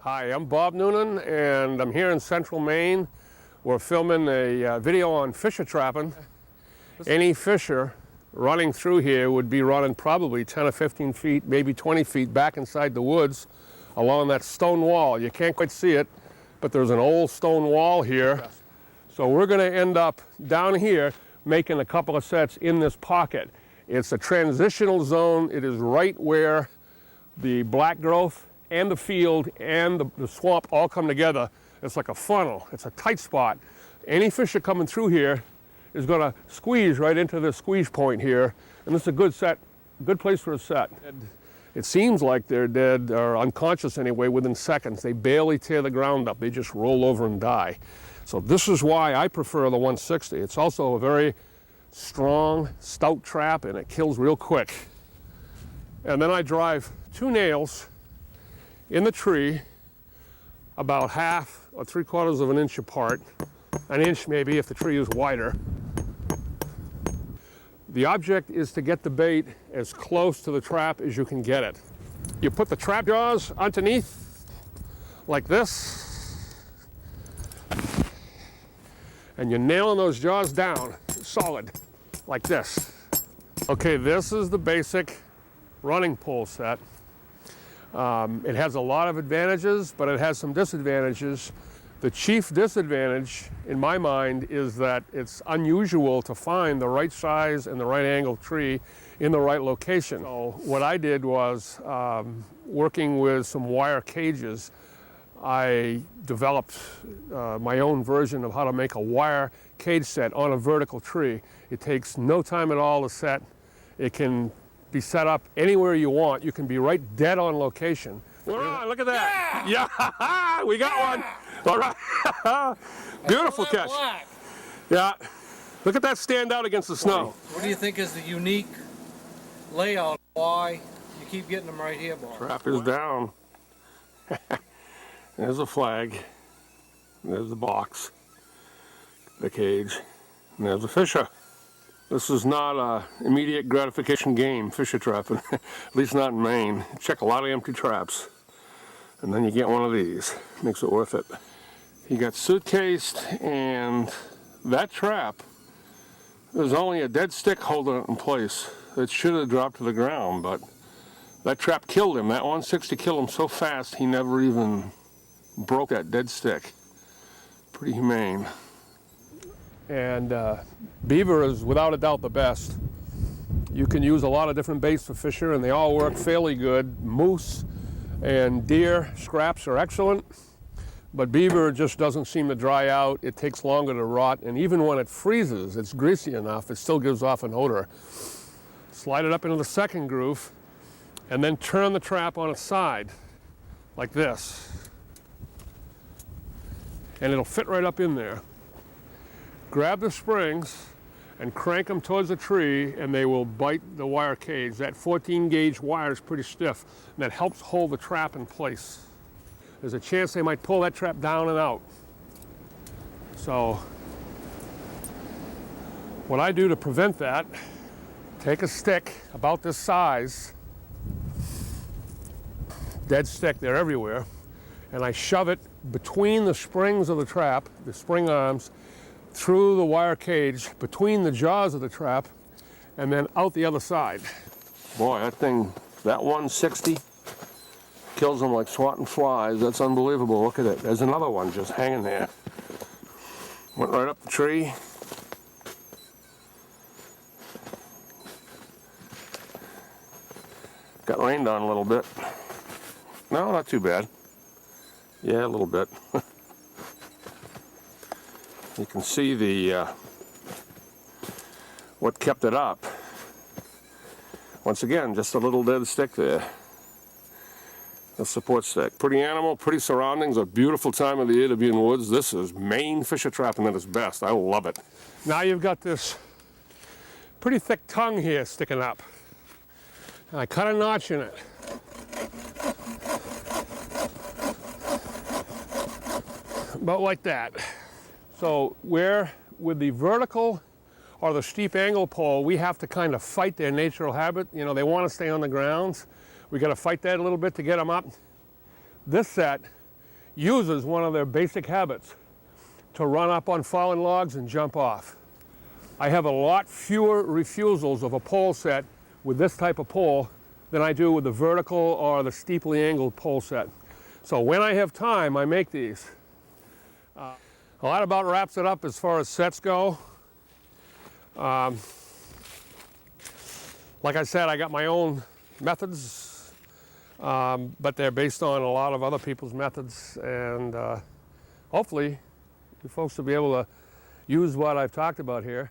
Hi, I'm Bob Noonan, and I'm here in central Maine. We're filming a video on fisher trapping. Any fisher running through here would be running probably 10 or 15 feet, maybe 20 feet back inside the woods along that stone wall. You can't quite see it, but there's an old stone wall here. So we're going to end up down here making a couple of sets in this pocket. It's a transitional zone. It is right where the black growth and the field and the swamp all come together. It's like a funnel. It's a tight spot. Any fisher coming through here is going to squeeze right into this squeeze point here, and this is a good set, good place for a set. It seems like they're dead or unconscious anyway within seconds. They barely tear the ground up. They just roll over and die. So this is why I prefer the 160. It's also a very strong, stout trap, and it kills real quick. And then I drive 2 nails in the tree about 1/2 or 3/4 of an inch apart, an inch maybe if the tree is wider. The object is to get the bait as close to the trap as you can get it. You put the trap jaws underneath like this, and you're nailing those jaws down solid like this. Okay, this is the basic running pole set. It has a lot of advantages, but it has some disadvantages. The chief disadvantage, in my mind, is that it's unusual to find the right size and the right angle tree in the right location. So what I did was, working with some wire cages, I developed my own version of how to make a wire cage set on a vertical tree. It takes no time at all to set. It can be set up anywhere you want. You can be right dead on location. We're on, look at that. Yeah, we got one. All right. Beautiful catch. Black. Yeah. Look at that stand out against the snow. What do you think is the unique layout? Why you keep getting them right here, Bob? Trap is down. There's a flag. There's the box. The cage. And there's a fisher. This is not a immediate gratification game, fisher trapping, at least not in Maine. Check a lot of empty traps, and then you get one of these. Makes it worth it. He got suitcased, and that trap, there's only a dead stick holding it in place. It should have dropped to the ground, but that trap killed him. That 160 killed him so fast he never even broke that dead stick. Pretty humane. And beaver is without a doubt the best. You can use a lot of different baits for fisher, and they all work fairly good. Moose and deer scraps are excellent, but beaver just doesn't seem to dry out. It takes longer to rot, and even when it freezes, it's greasy enough, it still gives off an odor. Slide it up into the second groove, and then turn the trap on its side, like this. And it'll fit right up in there. Grab the springs and crank them towards the tree, and they will bite the wire cage. That 14 gauge wire is pretty stiff, and that helps hold the trap in place. There's a chance they might pull that trap down and out. So what I do to prevent that, take a stick about this size, dead stick, they're everywhere, and I shove it between the springs of the trap, the spring arms, through the wire cage, between the jaws of the trap, and then out the other side. Boy, that thing, that 160 kills them like swatting flies. That's unbelievable. Look at it. There's another one just hanging there. Went right up the tree. Got rained on a little bit. No, not too bad. Yeah, a little bit. You can see the what kept it up. Once again, just a little dead stick there. A support stick. Pretty animal, pretty surroundings, a beautiful time of the year to be in the woods. This is Maine fisher trapping at its best. I love it. Now you've got this pretty thick tongue here sticking up. And I cut a notch in it. About like that. So where with the vertical or the steep angle pole, we have to kind of fight their natural habit. You know, they want to stay on the ground. We got to fight that a little bit to get them up. This set, uses one of their basic habits to run up on fallen logs and jump off. I have a lot fewer refusals of a pole set with this type of pole than I do with the vertical or the steeply angled pole set. So when I have time, I make these. Well, that about wraps it up as far as sets go. Like I said, I got my own methods, but they're based on a lot of other people's methods, and hopefully you folks will be able to use what I've talked about here.